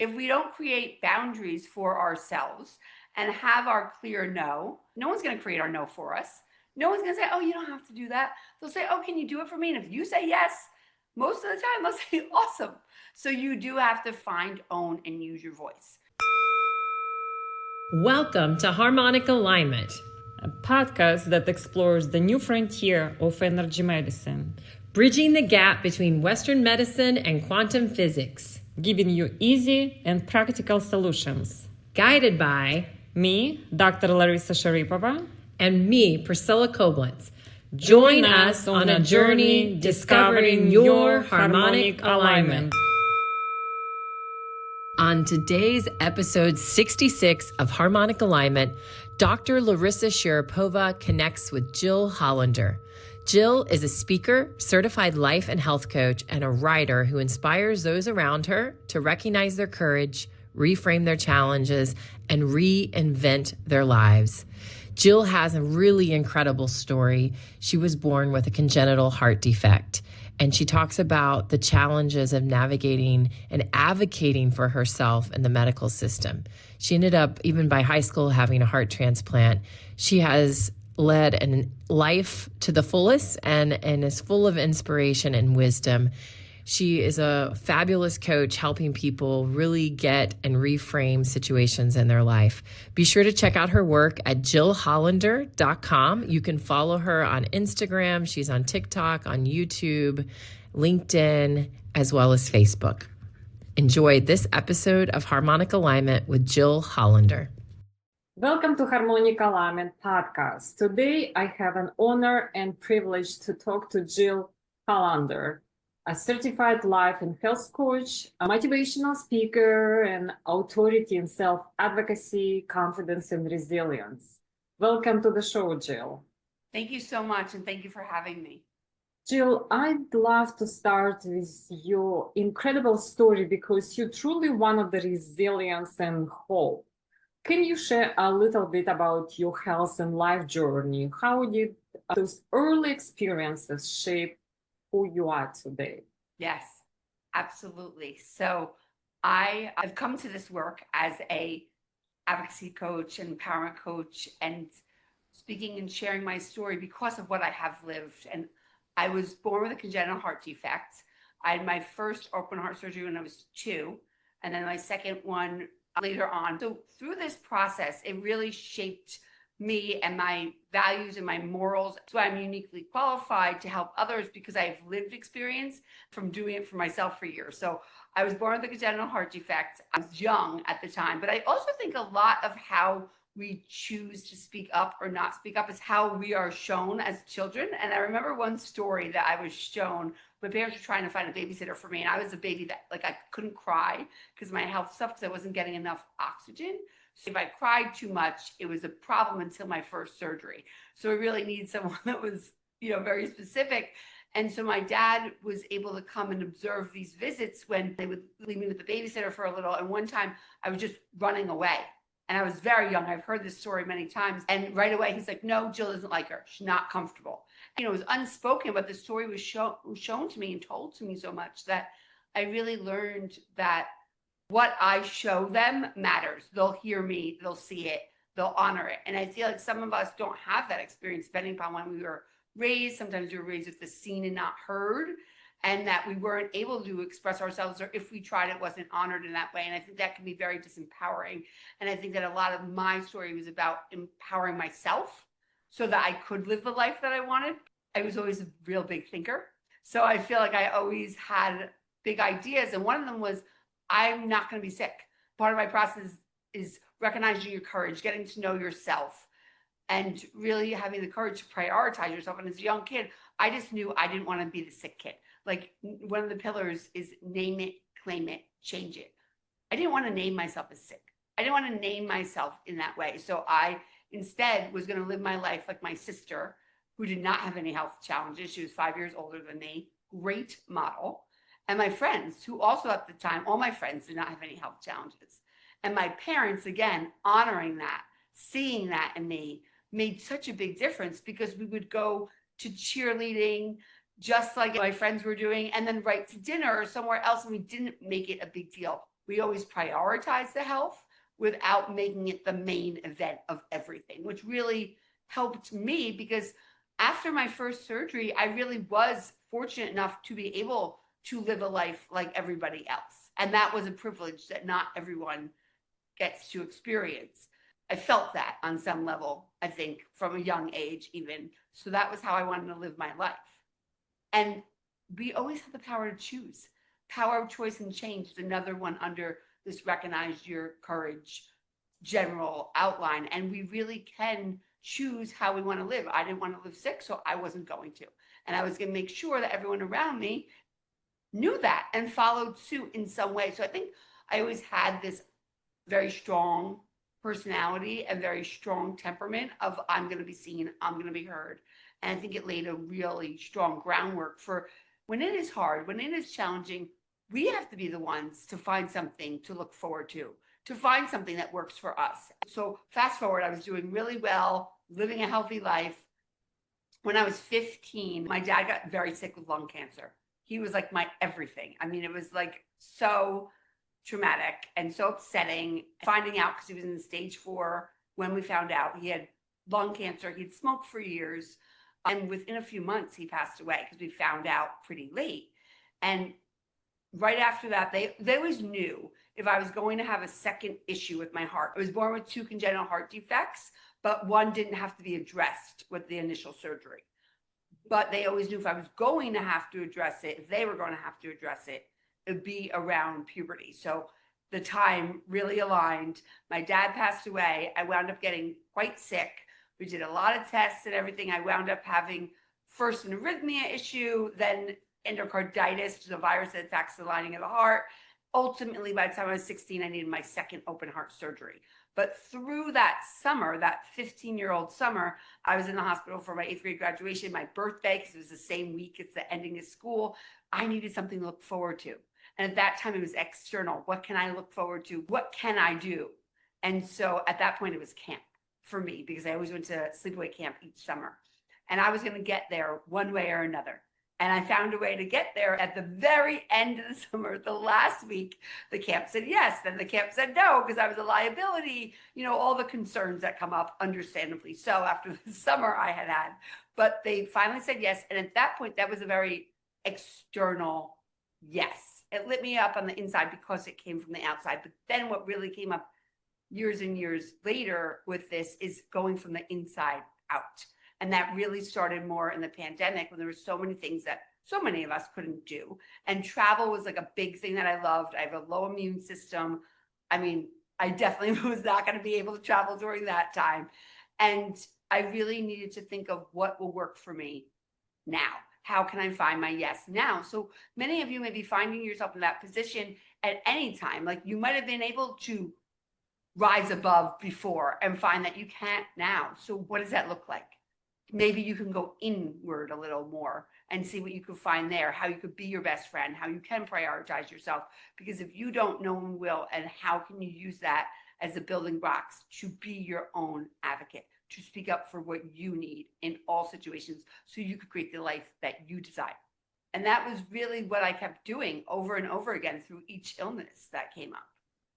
If we don't create boundaries for ourselves and have our clear no, no one's going to create our no for us. No one's going to say, oh, you don't have to do that. They'll say, oh, can you do it for me? And if you say yes, most of the time they'll say, awesome. So you do have to find, own, and use your voice. Welcome to Harmonic Alignment, a podcast that explores the new frontier of energy medicine, bridging the gap between Western medicine and quantum physics, giving you easy and practical solutions. Guided by me, Dr. Larisa Sharipova, and me, Priscilla Koblenz. Join us on a journey discovering your harmonic alignment. On today's episode 66 of Harmonic Alignment, Dr. Larisa Sharipova connects with Jill Hollander. Jill is a speaker, certified life and health coach, and a writer who inspires those around her to recognize their courage, reframe their challenges, and reinvent their lives. Jill has a really incredible story. She was born with a congenital heart defect, and she talks about the challenges of navigating and advocating for herself in the medical system. She ended up, even by high school, having a heart transplant. She has led a life to the fullest and is full of inspiration and wisdom. She is a fabulous coach helping people really get and reframe situations in their life. Be sure to check out her work at jillhollander.com. You can follow her on Instagram. She's on TikTok, on YouTube, LinkedIn, as well as Facebook. Enjoy this episode of Harmonic Alignment with Jill Hollander. Welcome to Harmonic Alignment Podcast. Today, I have an honor and privilege to talk to Jill Hollander, a certified life and health coach, a motivational speaker, and authority in self-advocacy, confidence, and resilience. Welcome to the show, Jill. Thank you so much, and thank you for having me. Jill, I'd love to start with your incredible story because you're truly one of the resilience and hope. Can you share a little bit about your health and life journey? How did those early experiences shape who you are today? Yes, absolutely. So I've come to this work as a advocacy coach and empowerment coach and speaking and sharing my story because of what I have lived. And I was born with a congenital heart defect. I had my first open heart surgery when I was 2, and then my second one later on. So through this process, it really shaped me and my values and my morals. So I'm uniquely qualified to help others because I have lived experience from doing it for myself for years. So I was born with a congenital heart defect. I was young at the time, but I also think a lot of how we choose to speak up or not speak up is how we are shown as children. And I remember one story that I was shown. My parents were trying to find a babysitter for me, and I was a baby that I couldn't cry because my health stuff, because I wasn't getting enough oxygen. So if I cried too much, it was a problem until my first surgery. So I really needed someone that was, very specific. And so my dad was able to come and observe these visits when they would leave me with the babysitter for a little. And one time I was just running away. And I was very young. I've heard this story many times. And right away, he's like, no, Jill doesn't like her. She's not comfortable. It was unspoken, but the story was shown to me and told to me so much that I really learned that what I show them matters. They'll hear me, they'll see it, they'll honor it. And I feel like some of us don't have that experience depending upon when we were raised. Sometimes we were raised with the seen and not heard, and that we weren't able to express ourselves, or if we tried, it wasn't honored in that way. And I think that can be very disempowering. And I think that a lot of my story was about empowering myself so that I could live the life that I wanted. I was always a real big thinker. So I feel like I always had big ideas. And one of them was, I'm not going to be sick. Part of my process is recognizing your courage, getting to know yourself, and really having the courage to prioritize yourself. And as a young kid, I just knew I didn't want to be the sick kid. Like, one of the pillars is name it, claim it, change it. I didn't want to name myself as sick. I didn't want to name myself in that way. So I instead was going to live my life like my sister, who did not have any health challenges. She was 5 years older than me, great model. And my friends, who also at the time, all my friends did not have any health challenges. And my parents, again, honoring that, seeing that in me, made such a big difference, because we would go to cheerleading, just like my friends were doing, and then right to dinner or somewhere else, and we didn't make it a big deal. we always prioritize the health without making it the main event of everything, which really helped me because after my first surgery, I really was fortunate enough to be able to live a life like everybody else. And that was a privilege that not everyone gets to experience. I felt that on some level, I think, from a young age, even. So that was how I wanted to live my life. And we always have the power to choose. Power of choice and change is another one under this recognize your courage general outline. And we really can choose how we want to live. I didn't want to live sick, so I wasn't going to. And I was going to make sure that everyone around me knew that and followed suit in some way. So I think I always had this very strong personality and very strong temperament of I'm going to be seen, I'm going to be heard. And I think it laid a really strong groundwork for when it is hard, when it is challenging, we have to be the ones to find something to look forward to find something that works for us. So fast forward, I was doing really well, living a healthy life. When I was 15, my dad got very sick with lung cancer. He was like my everything. I mean, it was like so traumatic and so upsetting finding out because he was in stage 4 when we found out he had lung cancer. He'd smoked for years. And within a few months, he passed away because we found out pretty late. And right after that, they always knew if I was going to have a second issue with my heart. I was born with 2 congenital heart defects, but one didn't have to be addressed with the initial surgery. But they always knew if I was going to have to address it, if they were going to have to address it, it'd be around puberty. So the time really aligned. My dad passed away. I wound up getting quite sick. We did a lot of tests and everything. I wound up having first an arrhythmia issue, then endocarditis, which is a virus that attacks the lining of the heart. Ultimately, by the time I was 16, I needed my second open heart surgery. But through that summer, that 15-year-old summer, I was in the hospital for my 8th grade graduation, my birthday, because it was the same week as the ending of school. I needed something to look forward to. And at that time, it was external. What can I look forward to? What can I do? And so at that point, it was camp for me because I always went to sleepaway camp each summer. And I was going to get there one way or another. And I found a way to get there at the very end of the summer, the last week. The camp said yes, then the camp said no, because I was a liability, all the concerns that come up, understandably so, after the summer I had had. But they finally said yes. And at that point, that was a very external yes. It lit me up on the inside because it came from the outside. But then what really came up years and years later with this is going from the inside out. And that really started more in the pandemic when there were so many things that so many of us couldn't do. And travel was like a big thing that I loved. I have a low immune system. I mean, I definitely was not going to be able to travel during that time. And I really needed to think of what will work for me now. How can I find my yes now? So many of you may be finding yourself in that position at any time. Like you might have been able to rise above before and find that you can't now. So what does that look like? Maybe you can go inward a little more and see what you could find there, how you could be your best friend, how you can prioritize yourself. Because if you don't, no one will. And how can you use that as the building blocks to be your own advocate, to speak up for what you need in all situations so you could create the life that you desire. And that was really what I kept doing over and over again through each illness that came up.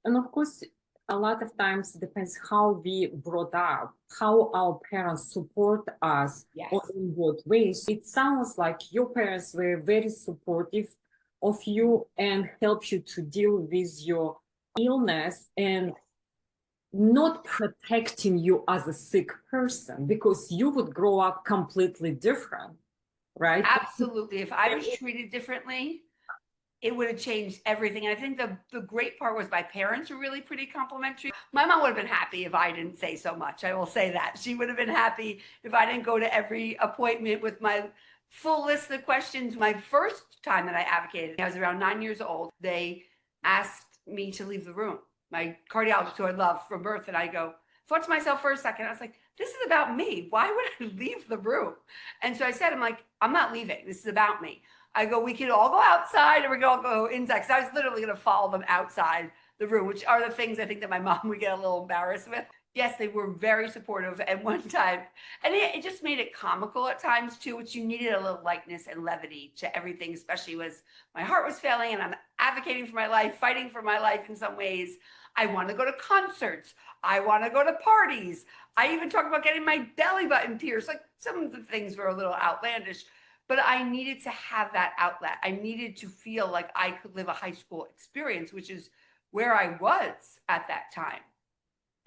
And of course, a lot of times it depends how we brought up, how our parents support us, Yes. or in what ways. It sounds like your parents were very supportive of you and helped you to deal with your illness and not protecting you as a sick person, because you would grow up completely different, right? Absolutely. If I was treated differently, it would have changed everything. And I think the great part was my parents were really pretty complimentary. My mom would have been happy if I didn't say so much. I will say that. She would have been happy if I didn't go to every appointment with my full list of questions. My first time that I advocated, I was around 9 years old. They asked me to leave the room. My cardiologist, who I love from birth, and I thought to myself for a second, I was like, this is about me. Why would I leave the room? And so I said, I'm not leaving. This is about me. I go, we could all go outside or we could all go inside. Because I was literally going to follow them outside the room, which are the things I think that my mom would get a little embarrassed with. Yes, they were very supportive at one time. And it just made it comical at times too, which you needed a little lightness and levity to everything, especially as my heart was failing and I'm advocating for my life, fighting for my life in some ways. I want to go to concerts. I want to go to parties. I even talked about getting my belly button pierced. Like some of the things were a little outlandish, but I needed to have that outlet. I needed to feel like I could live a high school experience, which is where I was at that time.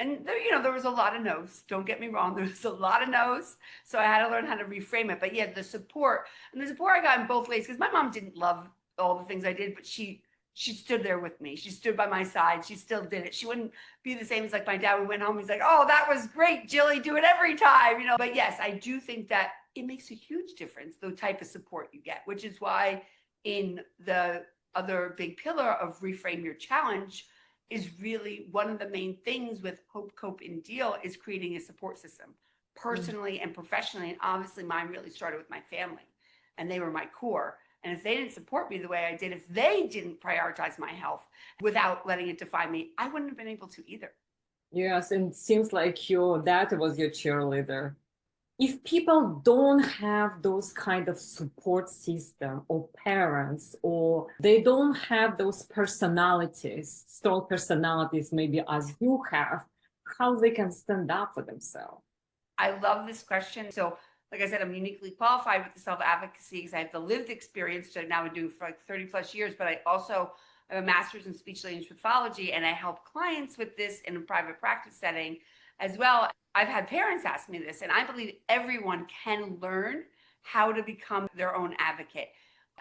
And there was a lot of no's. Don't get me wrong. There was a lot of no's. So I had to learn how to reframe it. But yeah, the support I got in both ways, because my mom didn't love all the things I did, but she stood there with me. She stood by my side. She still did it. She wouldn't be the same as like my dad. We went home. He's like, oh, that was great, Jilly, do it every time, But yes, I do think that it makes a huge difference, the type of support you get, which is why in the other big pillar of Reframe Your Challenge, is really one of the main things with Hope, Cope, and Deal is creating a support system personally and professionally. And obviously mine really started with my family and they were my core. And if they didn't support me the way I did, if they didn't prioritize my health without letting it define me, I wouldn't have been able to either. Yes, and it seems like your dad was your cheerleader. If people don't have those kind of support system or parents, or they don't have those personalities, strong personalities, maybe as you have, how they can stand up for themselves? I love this question. So like I said, I'm uniquely qualified with the self-advocacy because I have the lived experience that now I do for like 30 plus years, but I also have a master's in speech language pathology and I help clients with this in a private practice setting as well. I've had parents ask me this, and I believe everyone can learn how to become their own advocate.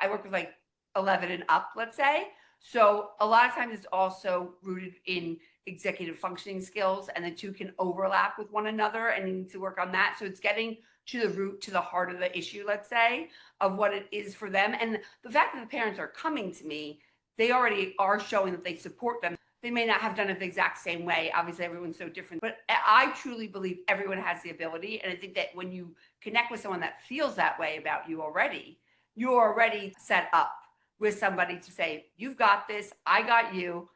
I work with like 11 and up, let's say. So a lot of times it's also rooted in executive functioning skills, and the two can overlap with one another and you need to work on that. So it's getting to the root, to the heart of the issue, let's say, of what it is for them. And the fact that the parents are coming to me, they already are showing that they support them. They may not have done it the exact same way. Obviously, everyone's so different, but I truly believe everyone has the ability. And I think that when you connect with someone that feels that way about you already, you're already set up with somebody to say, you've got this, I got you,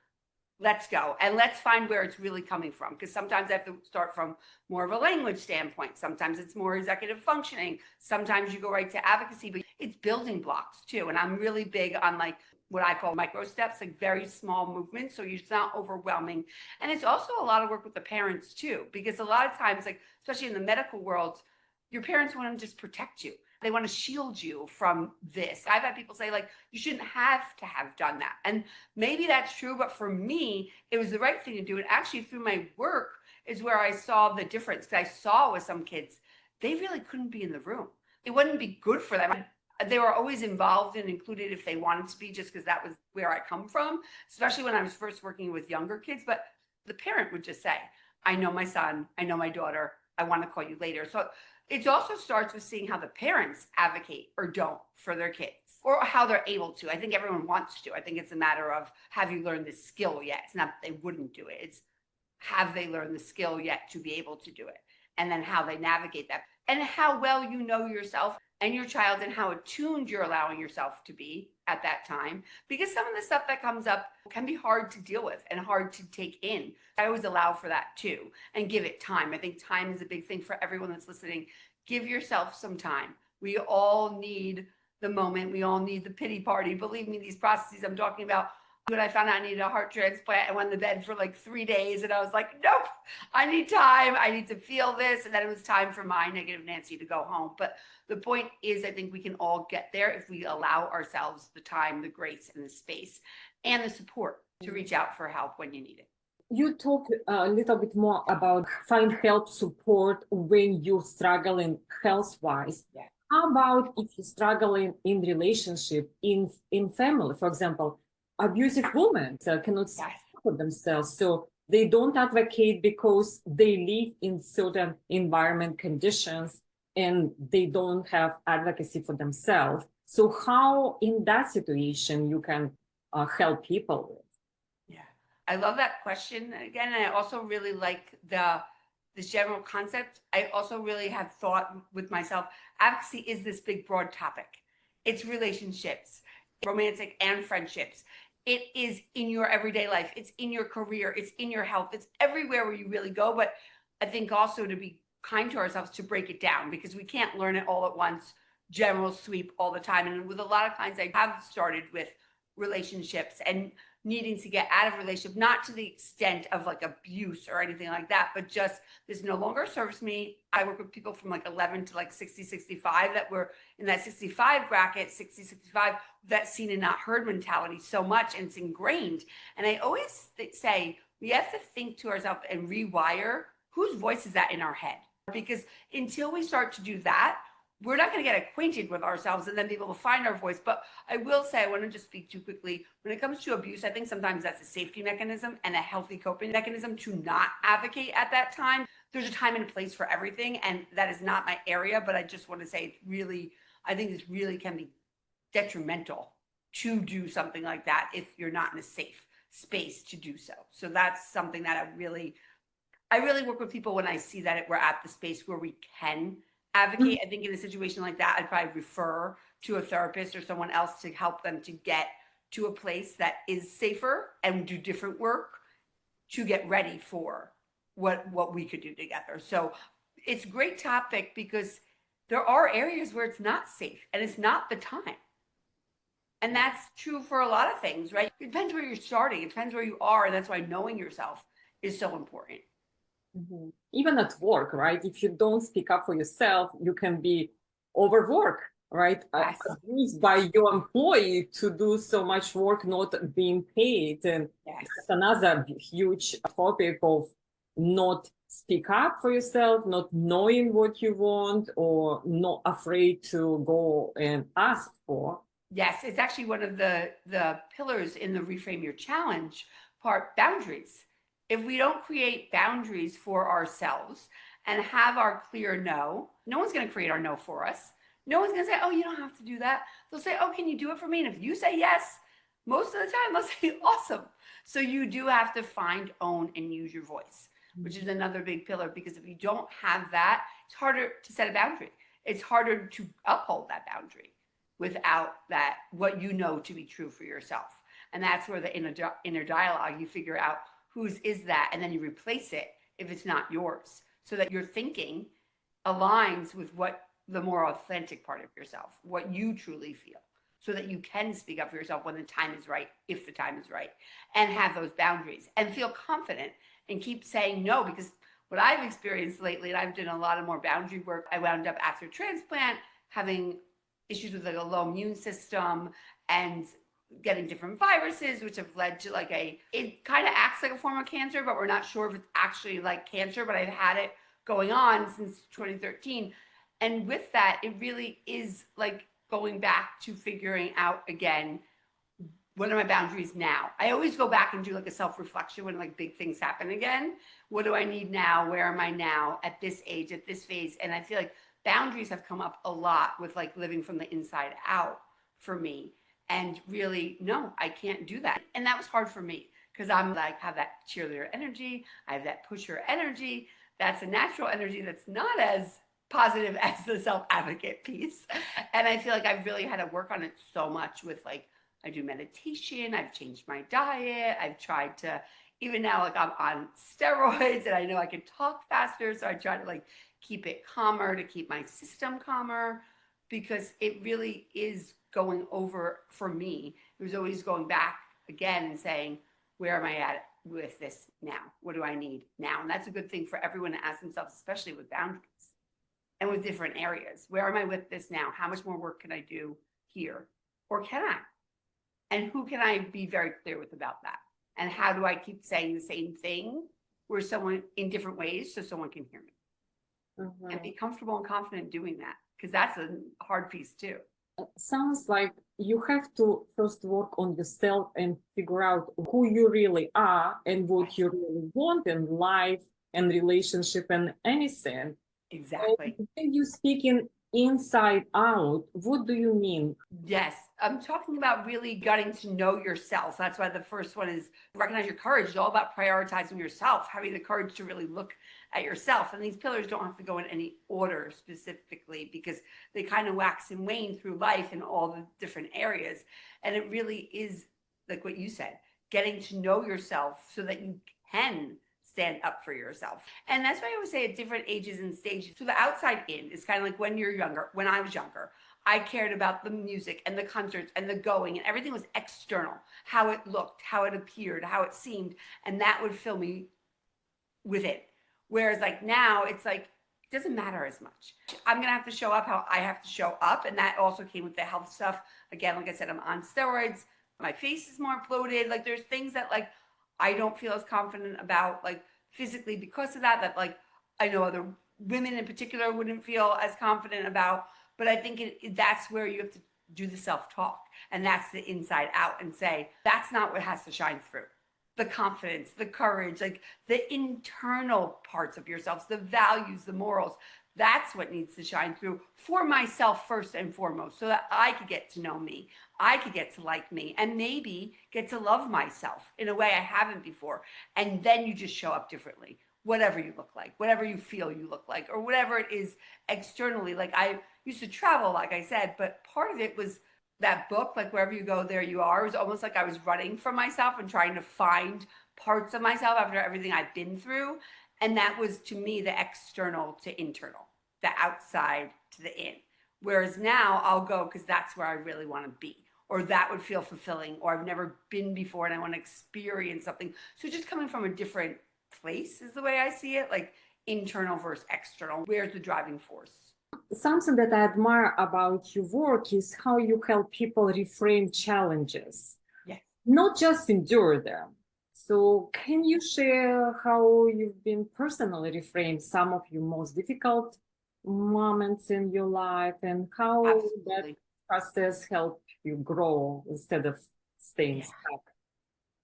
let's go. And let's find where it's really coming from. Because sometimes I have to start from more of a language standpoint. Sometimes it's more executive functioning. Sometimes you go right to advocacy, but it's building blocks too. And I'm really big on like what I call micro steps, like very small movements. So it's not overwhelming. And it's also a lot of work with the parents too, because a lot of times, like, especially in the medical world, your parents want to just protect you. They want to shield you from this. I've had people say like, you shouldn't have to have done that. And maybe that's true, but for me, it was the right thing to do. And actually through my work is where I saw the difference. Because I saw with some kids, they really couldn't be in the room. It wouldn't be good for them. They were always involved and included if they wanted to be, just because that was where I come from, especially when I was first working with younger kids. But the parent would just say, I know my son, I know my daughter, I want to call you later. So it also starts with seeing how the parents advocate or don't for their kids, or how they're able to. I think everyone wants to. I think it's a matter of, have you learned this skill yet? It's not that they wouldn't do it. It's, have they learned the skill yet to be able to do it? And then how they navigate that, and how well you know yourself and your child, and how attuned you're allowing yourself to be at that time. Because some of the stuff that comes up can be hard to deal with and hard to take in. I always allow for that too, and give it time. I think time is a big thing for everyone that's listening. Give yourself some time. We all need the moment. We all need the pity party. Believe me, these processes I'm talking about, when I found out I needed a heart transplant, I went to bed for like 3 days and I was like, nope, I need time. I need to feel this. And then it was time for my negative Nancy to go home. But the point is, I think we can all get there if we allow ourselves the time, the grace, and the space, and the support to reach out for help when you need it. You talk a little bit more about find help support when you're struggling health-wise. Yeah. How about if you're struggling in relationship, in family, for example? Abusive women cannot speak for themselves, so they don't advocate because they live in certain environment conditions and they don't have advocacy for themselves. So how in that situation you can help people with? Yeah, I love that question. Again, I also really like this general concept. I also really have thought with myself, advocacy is this big broad topic. It's relationships, romantic and friendships. It is in your everyday life. It's in your career. It's in your health. It's everywhere where you really go. But I think also to be kind to ourselves, to break it down, because we can't learn it all at once, general sweep all the time. And with a lot of clients, I have started with relationships and needing to get out of relationship, not to the extent of like abuse or anything like that, but just this no longer serves me. I work with people from like 11 to like 60, 65 that were in that 65 bracket, 60, 65, that seen and not heard mentality so much, and it's ingrained. And I always say we have to think to ourselves and rewire whose voice is that in our head? Because until we start to do that, we're not going to get acquainted with ourselves and then be able to find our voice. But I will say, I want to just speak too quickly. When it comes to abuse, I think sometimes that's a safety mechanism and a healthy coping mechanism to not advocate at that time. There's a time and place for everything. And that is not my area, but I just want to say I think this really can be detrimental to do something like that if you're not in a safe space to do so. So that's something that I really work with people when I see that we're at the space where we can advocate. I think in a situation like that, I'd probably refer to a therapist or someone else to help them to get to a place that is safer and do different work to get ready for what we could do together. So it's a great topic because there are areas where it's not safe and it's not the time. And that's true for a lot of things, right? It depends where you're starting. It depends where you are. And that's why knowing yourself is so important. Mm-hmm. Even at work, right? If you don't speak up for yourself, you can be overworked, right? Yes. Abused by your employee to do so much work not being paid. And Yes. that's another huge topic of not speak up for yourself, not knowing what you want, or not afraid to go and ask for. Yes, it's actually one of the pillars in the Reframe Your Challenge part, boundaries. If we don't create boundaries for ourselves and have our clear no one's going to create our no for us. No one's going to say, oh, you don't have to do that. They'll say, oh, can you do it for me? And if you say yes, most of the time they'll say, awesome. So you do have to find, own, and use your voice, which is another big pillar, because if you don't have that, it's harder to set a boundary. It's harder to uphold that boundary without that, what you know to be true for yourself. And that's where the inner dialogue, you figure out whose is that, and then you replace it if it's not yours, so that your thinking aligns with what the more authentic part of yourself, what you truly feel, so that you can speak up for yourself when the time is right, if the time is right, and have those boundaries and feel confident and keep saying no. Because what I've experienced lately, and I've done a lot of more boundary work, I wound up after transplant having issues with like a low immune system and getting different viruses, which have led to it kind of acts like a form of cancer, but we're not sure if it's actually like cancer, but I've had it going on since 2013. And with that, it really is like going back to figuring out again, what are my boundaries now? I always go back and do like a self-reflection when like big things happen again. What do I need now? Where am I now at this age, at this phase? And I feel like boundaries have come up a lot with like living from the inside out for me. And really, no, I can't do that. And that was hard for me because I'm like, have that cheerleader energy. I have that pusher energy. That's a natural energy that's not as positive as the self-advocate piece. And I feel like I've really had to work on it so much with like, I do meditation. I've changed my diet. I've tried to, even now, like I'm on steroids and I know I can talk faster. So I try to like keep it calmer, to keep my system calmer, because it really is going over for me. It was always going back again and saying, where am I at with this now? What do I need now? And that's a good thing for everyone to ask themselves, especially with boundaries and with different areas. Where am I with this now? How much more work can I do here? Or can I? And who can I be very clear with about that? And how do I keep saying the same thing where someone in different ways so someone can hear me? Mm-hmm. And be comfortable and confident doing that, because that's a hard piece too. Sounds like you have to first work on yourself and figure out who you really are and what you really want in life and relationship and anything. Exactly. And when you speaking inside out, what do you mean? Yes, I'm talking about really getting to know yourself. That's why the first one is recognize your courage. It's all about prioritizing yourself, having the courage to really look at yourself. And these pillars don't have to go in any order specifically, because they kind of wax and wane through life in all the different areas. And it really is like what you said, getting to know yourself so that you can stand up for yourself. And that's why I always say at different ages and stages. So the outside in is kind of like when you're younger. When I was younger, I cared about the music and the concerts and the going, and everything was external, how it looked, how it appeared, how it seemed. And that would fill me with it. Whereas like now it's like, it doesn't matter as much. I'm going to have to show up how I have to show up. And that also came with the health stuff. Again, like I said, I'm on steroids. My face is more bloated. Like there's things that like I don't feel as confident about like physically because of that like I know other women in particular wouldn't feel as confident about. But I think that's where you have to do the self-talk. And that's the inside out and say, that's not what has to shine through. The confidence, the courage, like the internal parts of yourselves, the values, the morals, that's what needs to shine through for myself first and foremost, so that I could get to know me, I could get to like me, and maybe get to love myself in a way I haven't before. And then you just show up differently, whatever you look like, whatever you feel you look like, or whatever it is externally. Like I used to travel, like I said, but part of it was that book, like wherever you go, there you are. It was almost like I was running from myself and trying to find parts of myself after everything I've been through. And that was, to me, the external to internal, the outside to the in. Whereas now I'll go because that's where I really want to be, or that would feel fulfilling, or I've never been before and I want to experience something. So just coming from a different place is the way I see it, like internal versus external. Where's the driving force? Something that I admire about your work is how you help people reframe challenges, not just endure them. So can you share how you've been personally reframed some of your most difficult moments in your life, and how that process helped you grow instead of staying stuck?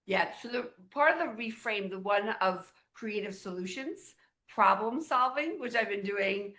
Yeah, so the part of the reframe, the one of creative solutions, problem solving, which I've been doing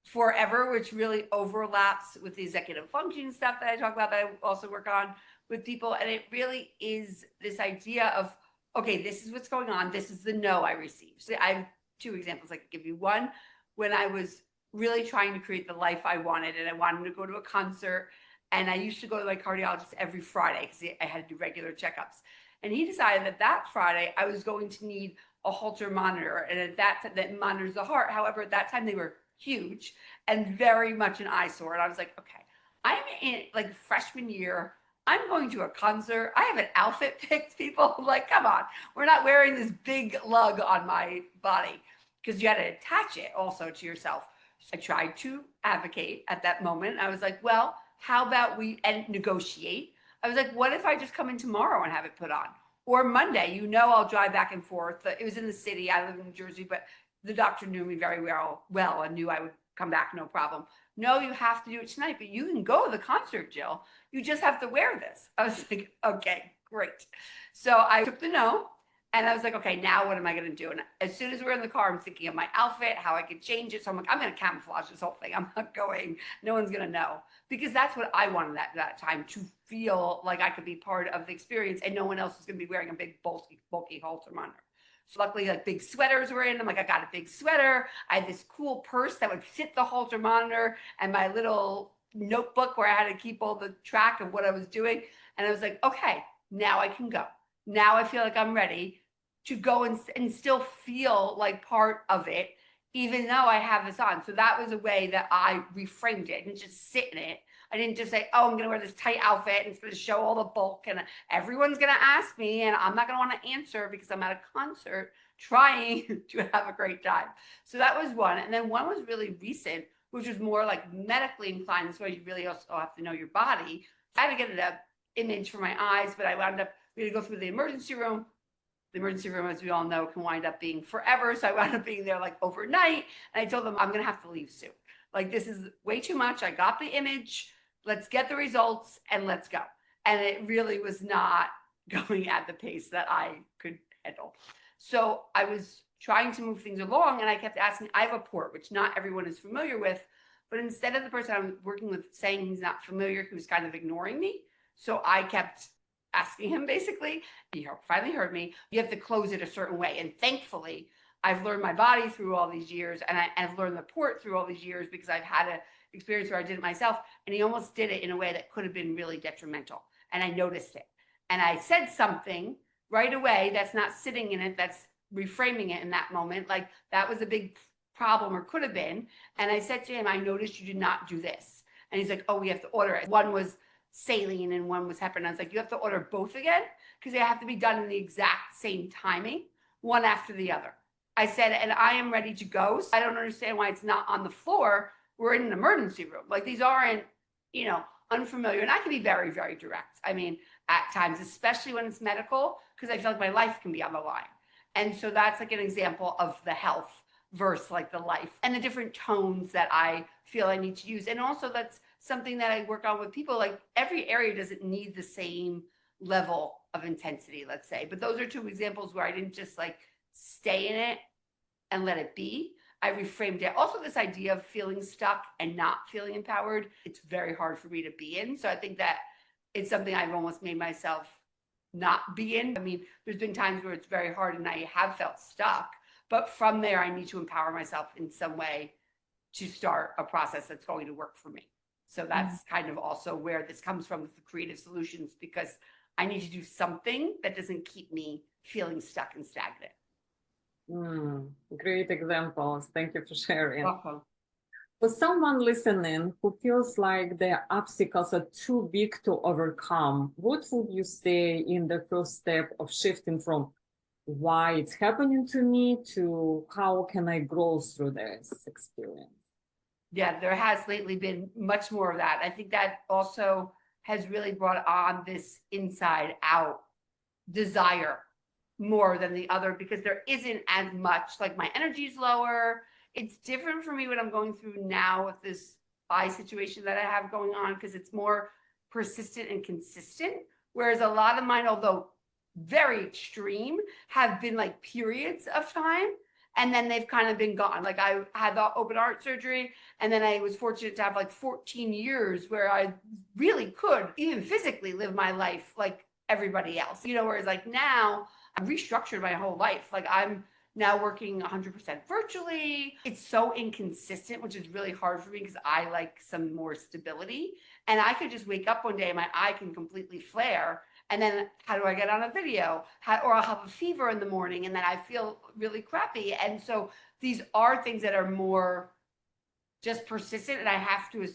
forever, which really overlaps with the executive functioning stuff that I talk about, that I also work on with people. And it really is this idea of, okay, this is what's going on. This is the no I received. So I have two examples I could give you. One, when I was really trying to create the life I wanted, and I wanted to go to a concert, and I used to go to my cardiologist every Friday because I had to do regular checkups. And he decided that Friday I was going to need a Holter monitor, and at that monitors the heart. However, at that time they were huge and very much an eyesore. And I was like, okay, I'm in like freshman year. I'm going to a concert. I have an outfit picked, people. Like, come on. We're not wearing this big lug on my body, because you had to attach it also to yourself. So I tried to advocate at that moment. I was like, well, how about we negotiate? I was like, what if I just come in tomorrow and have it put on? Or Monday, I'll drive back and forth. It was in the city. I live in New Jersey, but the doctor knew me very well and knew I would come back, no problem. No, you have to do it tonight, but you can go to the concert, Jill. You just have to wear this. I was like, okay, great. So I took the no, and I was like, okay, now what am I going to do? And as soon as we're in the car, I'm thinking of my outfit, how I could change it. So I'm like, I'm going to camouflage this whole thing. I'm not going. No one's going to know, because that's what I wanted at that time, to feel like I could be part of the experience, and no one else was going to be wearing a big bulky Holter monitor. So luckily, like big sweaters were in. I'm like, I got a big sweater. I had this cool purse that would fit the Holter monitor, and my little notebook where I had to keep all the track of what I was doing. And I was like, okay, now I can go. Now I feel like I'm ready to go and still feel like part of it, even though I have this on. So that was a way that I reframed it, and just sit in it. I didn't just say, oh, I'm going to wear this tight outfit and it's going to show all the bulk and everyone's going to ask me and I'm not going to want to answer because I'm at a concert trying to have a great time. So that was one. And then one was really recent, which was more like medically inclined. So you really also have to know your body. I had to get an image for my eyes, but we had to go through the emergency room. The emergency room, as we all know, can wind up being forever. So I wound up being there like overnight. And I told them, I'm going to have to leave soon. Like, this is way too much. I got the image. Let's get the results and let's go. And it really was not going at the pace that I could handle. So I was trying to move things along, and I kept asking. I have a port, which not everyone is familiar with, but instead of the person I'm working with saying he's not familiar, he was kind of ignoring me. So I kept asking him, basically. He finally heard me. You have to close it a certain way. And thankfully, I've learned my body through all these years, and I've learned the port through all these years, because I've had a experience where I did it myself, and he almost did it in a way that could have been really detrimental. And I noticed it. And I said something right away that's not sitting in it, that's reframing it in that moment. Like that was a big problem or could have been. And I said to him, I noticed you did not do this. And he's like, oh, we have to order it. One was saline and one was heparin. I was like, you have to order both again because they have to be done in the exact same timing, one after the other. I said, and I am ready to go. So I don't understand why it's not on the floor. We're in an emergency room. Like these aren't, unfamiliar. And I can be very, very direct. I mean, at times, especially when it's medical, because I feel like my life can be on the line. And so that's like an example of the health versus like the life and the different tones that I feel I need to use. And also that's something that I work on with people. Like every area doesn't need the same level of intensity, let's say. But those are two examples where I didn't just like stay in it and let it be. I reframed it. Also, this idea of feeling stuck and not feeling empowered, it's very hard for me to be in. So I think that it's something I've almost made myself not be in. I mean, there's been times where it's very hard and I have felt stuck, but from there, I need to empower myself in some way to start a process that's going to work for me. So that's kind of also where this comes from with the creative solutions, because I need to do something that doesn't keep me feeling stuck and stagnant. Great examples. Thank you for sharing. Welcome. For someone listening who feels like their obstacles are too big to overcome, what would you say in the first step of shifting from why it's happening to me to how can I grow through this experience? Yeah, there has lately been much more of that. I think that also has really brought on this inside out desire more than the other, because there isn't as much, like my energy is lower. It's different for me what I'm going through now with this eye situation that I have going on, because it's more persistent and consistent. Whereas a lot of mine, although very extreme, have been like periods of time and then they've kind of been gone. Like I had the open heart surgery and then I was fortunate to have like 14 years where I really could even physically live my life like everybody else, whereas like now I've restructured my whole life. Like I'm now working 100% virtually. It's so inconsistent, which is really hard for me because I like some more stability. And I could just wake up one day and my eye can completely flare. And then how do I get on a video? Or I'll have a fever in the morning and then I feel really crappy. And so these are things that are more just persistent, and I have to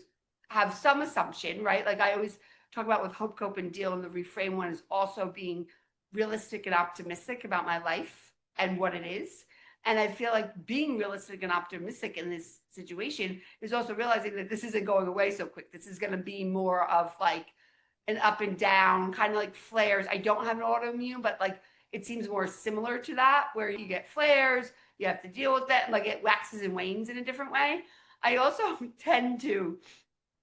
have some assumption, right? Like I always talk about with Hope, Cope, and Deal, and the reframe one is also being realistic and optimistic about my life and what it is. And I feel like being realistic and optimistic in this situation is also realizing that this isn't going away so quick. This is going to be more of like an up and down, kind of like flares. I don't have an autoimmune, but like it seems more similar to that, where you get flares, you have to deal with that, and like it waxes and wanes in a different way. I also tend to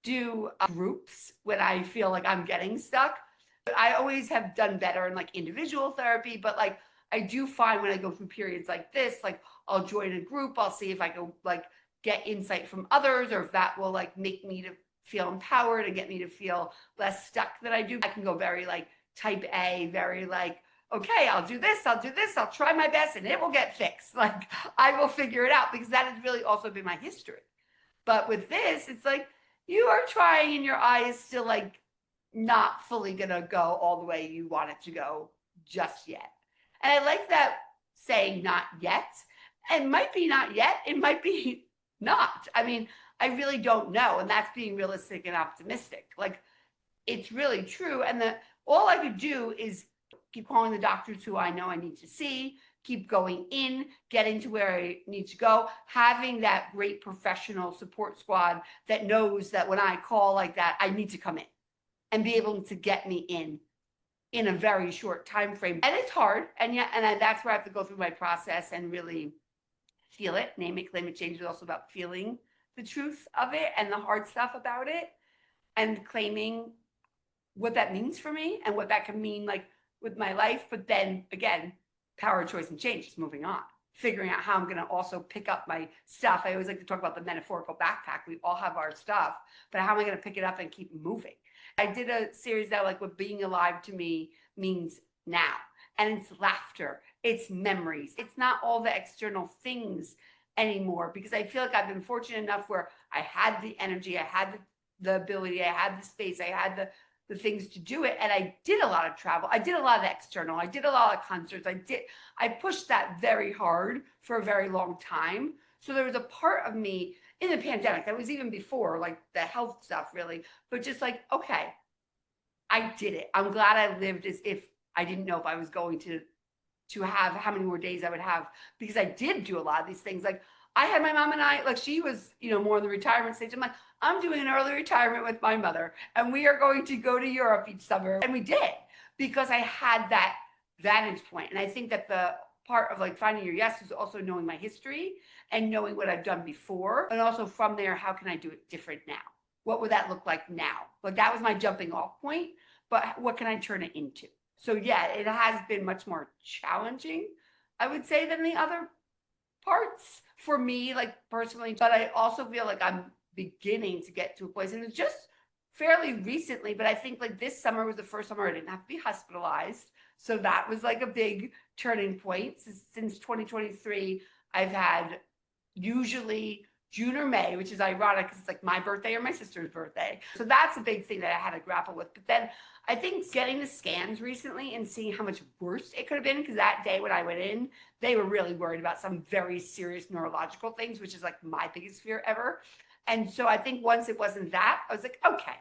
do groups when I feel like I'm getting stuck. But I always have done better in like individual therapy, but like I do find when I go through periods like this, like I'll join a group, I'll see if I can like get insight from others, or if that will like make me to feel empowered and get me to feel less stuck than I do. I can go very like type A, very like, okay, I'll do this, I'll try my best and it will get fixed. Like I will figure it out, because that has really also been my history. But with this, it's like you are trying and your eye is still like not fully gonna go all the way you want it to go just yet. And I like that saying not yet. It might be not yet, it might be not. I mean, I really don't know. And that's being realistic and optimistic. Like it's really true. And all I could do is keep calling the doctors who I know I need to see, keep going in, getting to where I need to go, having that great professional support squad that knows that when I call like that, I need to come in and be able to get me in a very short time frame. And it's hard. And that's where I have to go through my process and really feel it. Name it, claim it, change it. Also about feeling the truth of it and the hard stuff about it, and claiming what that means for me and what that can mean like with my life. But then again, power, choice, and change is moving on, figuring out how I'm going to also pick up my stuff. I always like to talk about the metaphorical backpack. We all have our stuff, but how am I going to pick it up and keep moving? I did a series that like what being alive to me means now. And it's laughter, it's memories. It's not all the external things anymore, because I feel like I've been fortunate enough where I had the energy, I had the ability, I had the space, I had the things to do it. And I did a lot of travel. I did a lot of external. I did a lot of concerts. I pushed that very hard for a very long time. So there was a part of me in the pandemic that was even before like the health stuff really, but just like, okay, I did it. I'm glad I lived as if I didn't know if I was going to have how many more days I would have, because I did do a lot of these things. Like I had my mom and I, like she was, more in the retirement stage. I'm like, I'm doing an early retirement with my mother and we are going to go to Europe each summer. And we did, because I had that vantage point. And I think that the part of like finding your yes is also knowing my history and knowing what I've done before. And also from there, how can I do it different now? What would that look like now? Like that was my jumping off point, but what can I turn it into? So yeah, it has been much more challenging, I would say, than the other parts for me, like personally. But I also feel like I'm beginning to get to a place, and it's just fairly recently, but I think like this summer was the first summer I didn't have to be hospitalized. So that was like a big turning point. Since 2023, I've had usually June or May, which is ironic because it's like my birthday or my sister's birthday. So that's a big thing that I had to grapple with. But then I think getting the scans recently and seeing how much worse it could have been, because that day when I went in, they were really worried about some very serious neurological things, which is like my biggest fear ever. And so I think once it wasn't that, I was like, okay,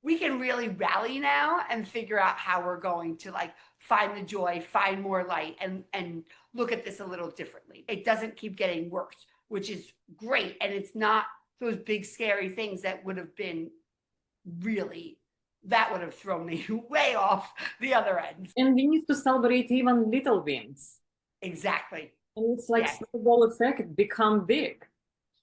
we can really rally now and figure out how we're going to like find the joy, find more light, and look at this a little differently. It doesn't keep getting worse, which is great. And it's not those big, scary things that would have been really, that would have thrown me way off the other end. And we need to celebrate even little wins. Exactly. And it's like Yes. snowball effect, become big,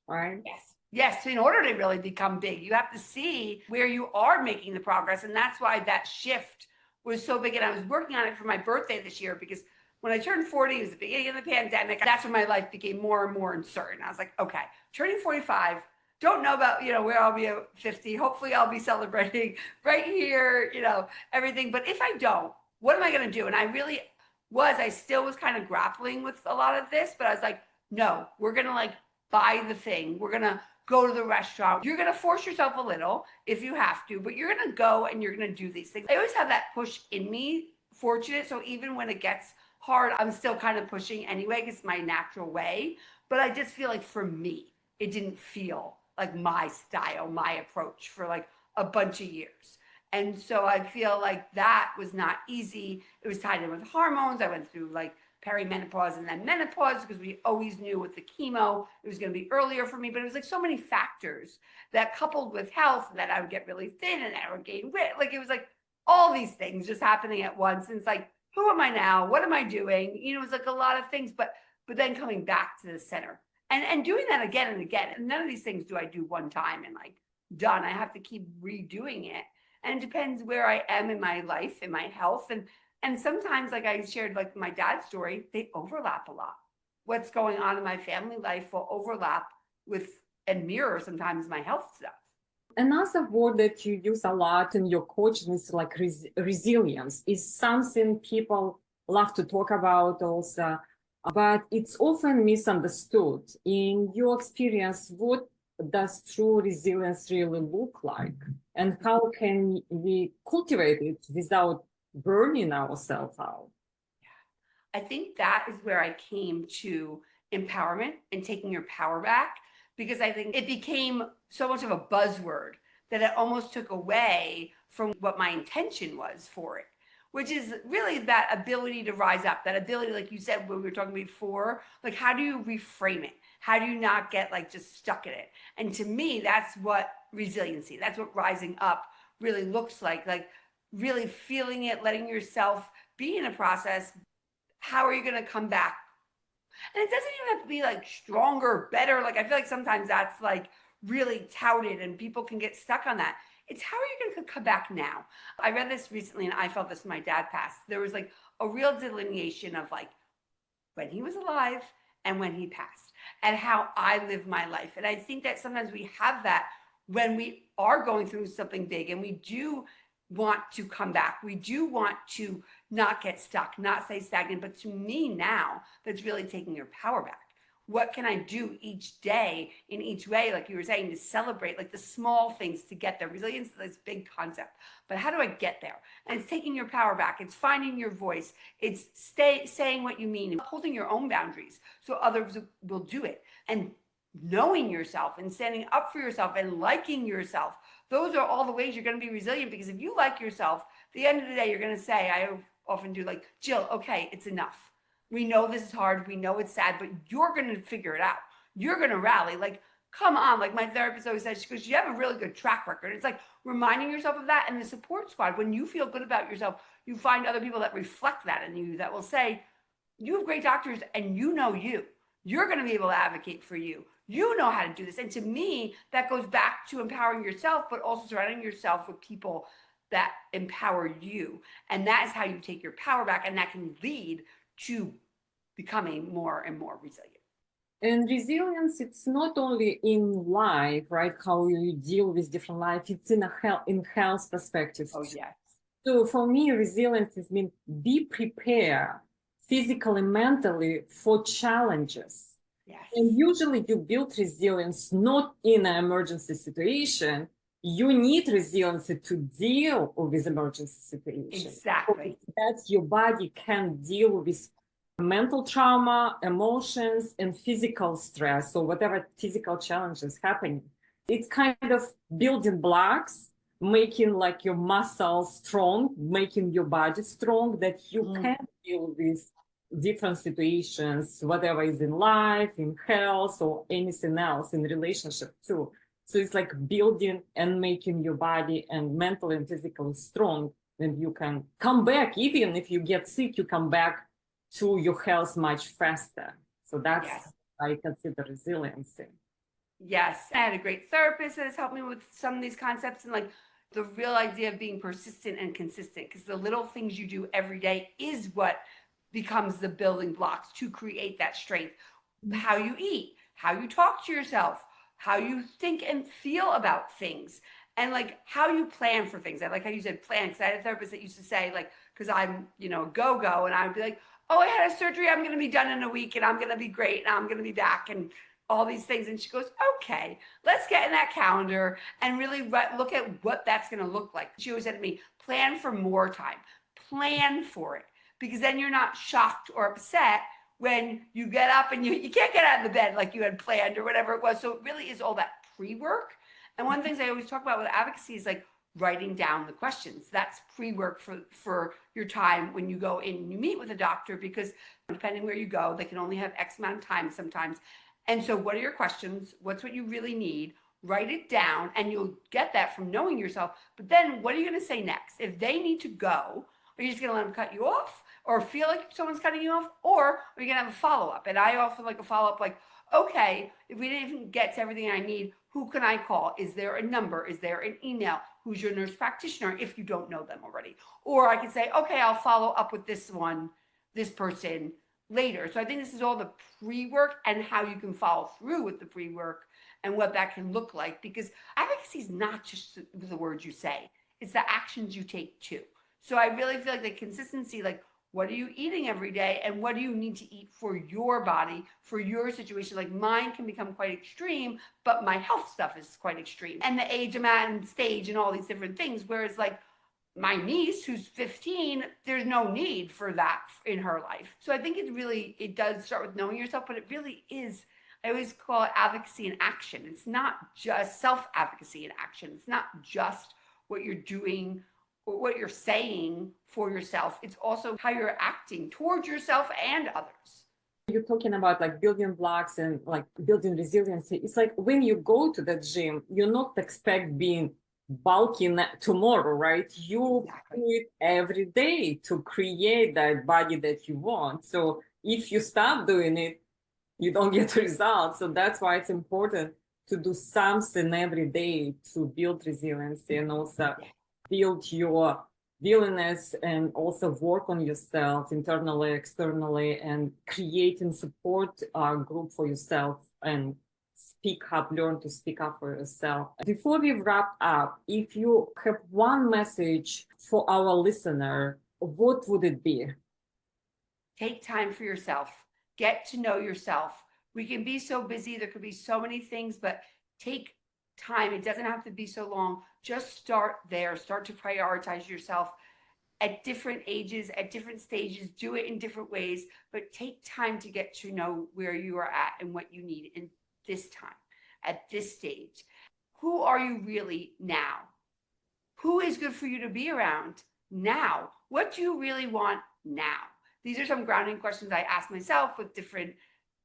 right? Yes. Yes. So in order to really become big, you have to see where you are making the progress. And that's why that shift was so big. And I was working on it for my birthday this year, because when I turned 40, it was the beginning of the pandemic. That's when my life became more and more uncertain. I was like, okay, turning 45, don't know about, where I'll be at 50. Hopefully I'll be celebrating right here, everything. But if I don't, what am I going to do? And I still was kind of grappling with a lot of this, but I was like, no, we're going to like buy the thing. We're going to go to the restaurant. You're going to force yourself a little if you have to, but you're going to go and you're going to do these things. I always have that push in me, fortunate. So even when it gets hard, I'm still kind of pushing anyway, because it's my natural way. But I just feel like for me, it didn't feel like my style, my approach for like a bunch of years. And so I feel like that was not easy. It was tied in with hormones. I went through like perimenopause and then menopause, because we always knew with the chemo, it was going to be earlier for me. But it was like so many factors that, coupled with health, that I would get really thin and I would gain weight. Like it was like all these things just happening at once. And it's like, who am I now? What am I doing? It was like a lot of things, but then coming back to the center and doing that again and again. And none of these things do I do one time and like done. I have to keep redoing it. And it depends where I am in my life, in my health. And sometimes, like I shared, like my dad's story, they overlap a lot. What's going on in my family life will overlap with and mirror sometimes my health stuff. Another word that you use a lot in your coaching is like resilience. Is something people love to talk about also, but it's often misunderstood. In your experience, what does true resilience really look like? And how can we cultivate it without burning ourselves out? I think that is where I came to empowerment and taking your power back, because I think it became so much of a buzzword that it almost took away from what my intention was for it, which is really that ability to rise up, that ability, like you said, when we were talking before, like how do you reframe it? How do you not get like just stuck in it? And to me, that's what resiliency, that's what rising up really looks like really feeling it, letting yourself be in a process. How are you going to come back? And it doesn't even have to be like stronger, better. Like I feel like sometimes that's like really touted and people can get stuck on that. It's how are you going to come back now? I read this recently and I felt this when my dad passed. There was like a real delineation of like when he was alive and when he passed and how I live my life. And I think that sometimes we have that when we are going through something big and we do want to come back. We do want to not get stuck, not stay stagnant. But to me now, that's really taking your power back. what can I do each day in each way, like you were saying, to celebrate like the small things to get there. Resilience is this big concept, but how do I get there? And it's taking your power back. It's finding your voice. It's saying what you mean, and holding your own boundaries so others will do it. And knowing yourself and standing up for yourself and liking yourself. Those are all the ways you're going to be resilient, because if you like yourself, at the end of the day, you're going to say, I often do, like, Jill, okay, it's enough. We know this is hard. We know it's sad, but you're going to figure it out. You're going to rally. Like, come on. Like my therapist always says, she goes, you have a really good track record. It's like reminding yourself of that. And the support squad, when you feel good about yourself, you find other people that reflect that in you, that will say, you have great doctors and you know you. You're going to be able to advocate for you. You know how to do this. And to me, that goes back to empowering yourself, but also surrounding yourself with people that empower you. And that is how you take your power back. And that can lead to becoming more and more resilient. And resilience, it's not only in life, right? How you deal with different life, it's in health perspective. Oh, yes. So for me, resilience has been be prepared physically, mentally for challenges. Yes. And usually you build resilience not in an emergency situation. You need resilience to deal with emergency situations. Exactly. That your body can deal with mental trauma, emotions, and physical stress, or whatever physical challenges happening. It's kind of building blocks, making like your muscles strong, making your body strong, that you can deal with different situations, whatever is in life, in health, or anything else, in relationship too. So it's like building and making your body and mentally and physically strong, and you can come back. Even if you get sick, you come back to your health much faster. So that's, yes, I consider resiliency. Yes, I had a great therapist that has helped me with some of these concepts, and like the real idea of being persistent and consistent, because the little things you do every day is what becomes the building blocks to create that strength. How you eat, how you talk to yourself, how you think and feel about things, and like how you plan for things. I like how you said plan, because I had a therapist that used to say, like, because I'm, go, and I would be like, oh, I had a surgery, I'm going to be done in a week, and I'm going to be great, and I'm going to be back, and all these things. And she goes, okay, let's get in that calendar and really look at what that's going to look like. She always said to me, plan for more time, plan for it, because then you're not shocked or upset when you get up and you can't get out of the bed like you had planned or whatever it was. So it really is all that pre-work. And one of the things I always talk about with advocacy is like writing down the questions. That's pre-work for your time when you go in and you meet with a doctor, because depending where you go, they can only have X amount of time sometimes. And so what are your questions? What's what you really need? Write it down, and you'll get that from knowing yourself. But then what are you going to say next? If they need to go, are you just going to let them cut you off, or feel like someone's cutting you off, or are you going to have a follow-up? And I often like a follow-up, like, okay, if we didn't even get to everything I need, who can I call? Is there a number? Is there an email? Who's your nurse practitioner if you don't know them already? Or I can say, okay, I'll follow up with this person later. So I think this is all the pre-work and how you can follow through with the pre-work and what that can look like, because advocacy is not just the words you say, it's the actions you take too. So I really feel like the consistency, like, what are you eating every day, and what do you need to eat for your body, for your situation? Like mine can become quite extreme, but my health stuff is quite extreme, and the age I'm at and stage and all these different things. Whereas like my niece who's 15, there's no need for that in her life. So I think it does start with knowing yourself, but it really is, I always call it advocacy in action. It's not just self-advocacy in action. It's not just what you're doing or what you're saying for yourself. It's also how you're acting towards yourself and others. You're talking about like building blocks and like building resiliency. It's like when you go to the gym, you're not expect being bulky tomorrow, right? You do it every day to create that body that you want. So if you stop doing it, you don't get results. So that's why it's important to do something every day to build resiliency and also build your willingness, and also work on yourself internally, externally, and creating support group for yourself, and learn to speak up for yourself. Before we wrap up, if you have one message for our listener, what would it be? Take time for yourself. Get to know yourself. We can be so busy. There could be so many things, but take time. It doesn't have to be so long. Just start there. Start to prioritize yourself at different ages, at different stages. Do it in different ways, but take time to get to know where you are at and what you need in this time, at this stage. Who are you really now? Who is good for you to be around now? What do you really want now? These are some grounding questions I ask myself with different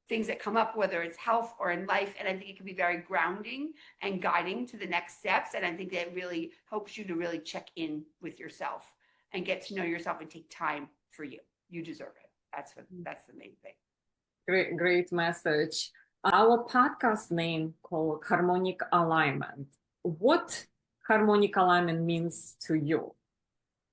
things that come up, whether it's health or in life. And I think it can be very grounding and guiding to the next steps. And I think that really helps you to really check in with yourself and get to know yourself and take time for you. You deserve it. That's the main thing. Great message. Our podcast name called Harmonic Alignment. What harmonic alignment means to you?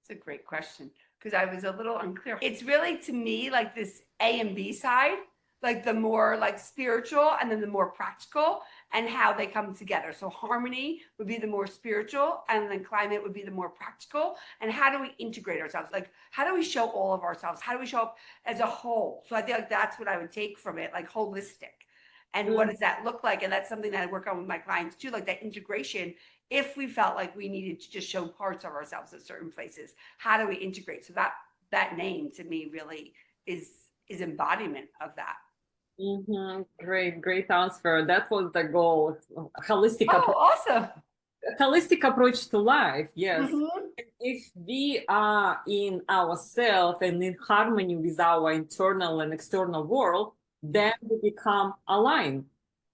It's a great question because I was a little unclear. It's really, to me, like this A and B side, like the more like spiritual and then the more practical and how they come together. So harmony would be the more spiritual and then climate would be the more practical. And how do we integrate ourselves? Like, how do we show all of ourselves? How do we show up as a whole? So I feel like that's what I would take from it, like holistic. And what does that look like? And that's something that I work on with my clients too, like that integration. If we felt like we needed to just show parts of ourselves at certain places, how do we integrate? So that name to me really is embodiment of that. Great answer. That was the goal. Holistic awesome. Holistic approach to life. Yes. If we are in ourselves and in harmony with our internal and external world, then we become aligned.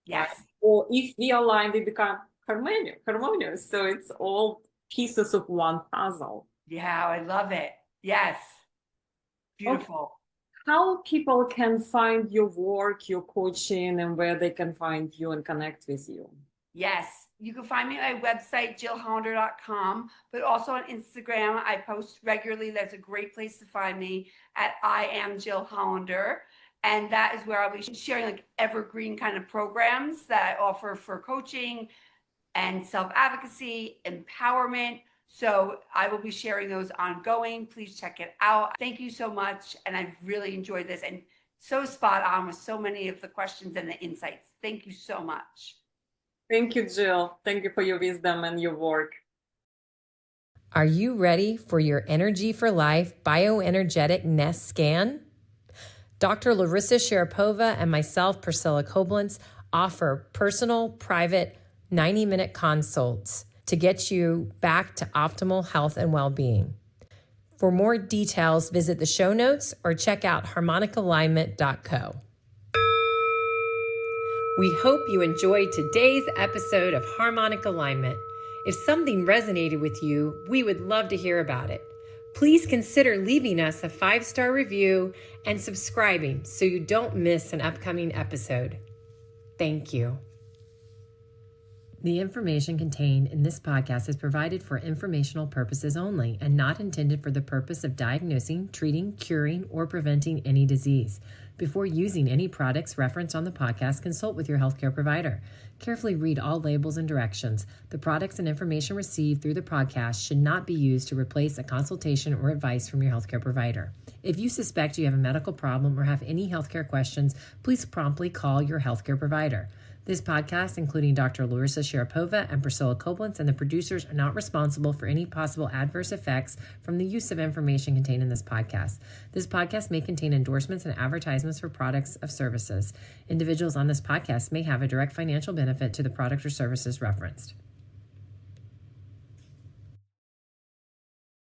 Yes. Or if we align, we become harmonious. So it's all pieces of one puzzle. Yeah, I love it. Yes. Beautiful. Okay. How people can find your work, your coaching, and where they can find you and connect with you? Yes. You can find me at my website, jillhollander.com, but also on Instagram. I post regularly. That's a great place to find me at I am Jill Hollander. And that is where I'll be sharing like evergreen kind of programs that I offer for coaching and self-advocacy, empowerment. So I will be sharing those ongoing. Please check it out. Thank you so much. And I've really enjoyed this and so spot on with so many of the questions and the insights. Thank you so much. Thank you, Jill. Thank you for your wisdom and your work. Are you ready for your Energy for Life bioenergetic nest scan? Dr. Larisa Sharapova and myself, Priscilla Koblentz, offer personal, private, 90-minute consults to get you back to optimal health and well-being. For more details, visit the show notes or check out harmonicalignment.co. We hope you enjoyed today's episode of Harmonic Alignment. If something resonated with you, we would love to hear about it. Please consider leaving us a 5-star review and subscribing so you don't miss an upcoming episode. Thank you. The information contained in this podcast is provided for informational purposes only and not intended for the purpose of diagnosing, treating, curing, or preventing any disease. Before using any products referenced on the podcast, consult with your healthcare provider. Carefully read all labels and directions. The products and information received through the podcast should not be used to replace a consultation or advice from your healthcare provider. If you suspect you have a medical problem or have any healthcare questions, please promptly call your healthcare provider. This podcast, including Dr. Larisa Sharapova and Priscilla Koblentz and the producers, are not responsible for any possible adverse effects from the use of information contained in this podcast. This podcast may contain endorsements and advertisements for products or services. Individuals on this podcast may have a direct financial benefit to the product or services referenced.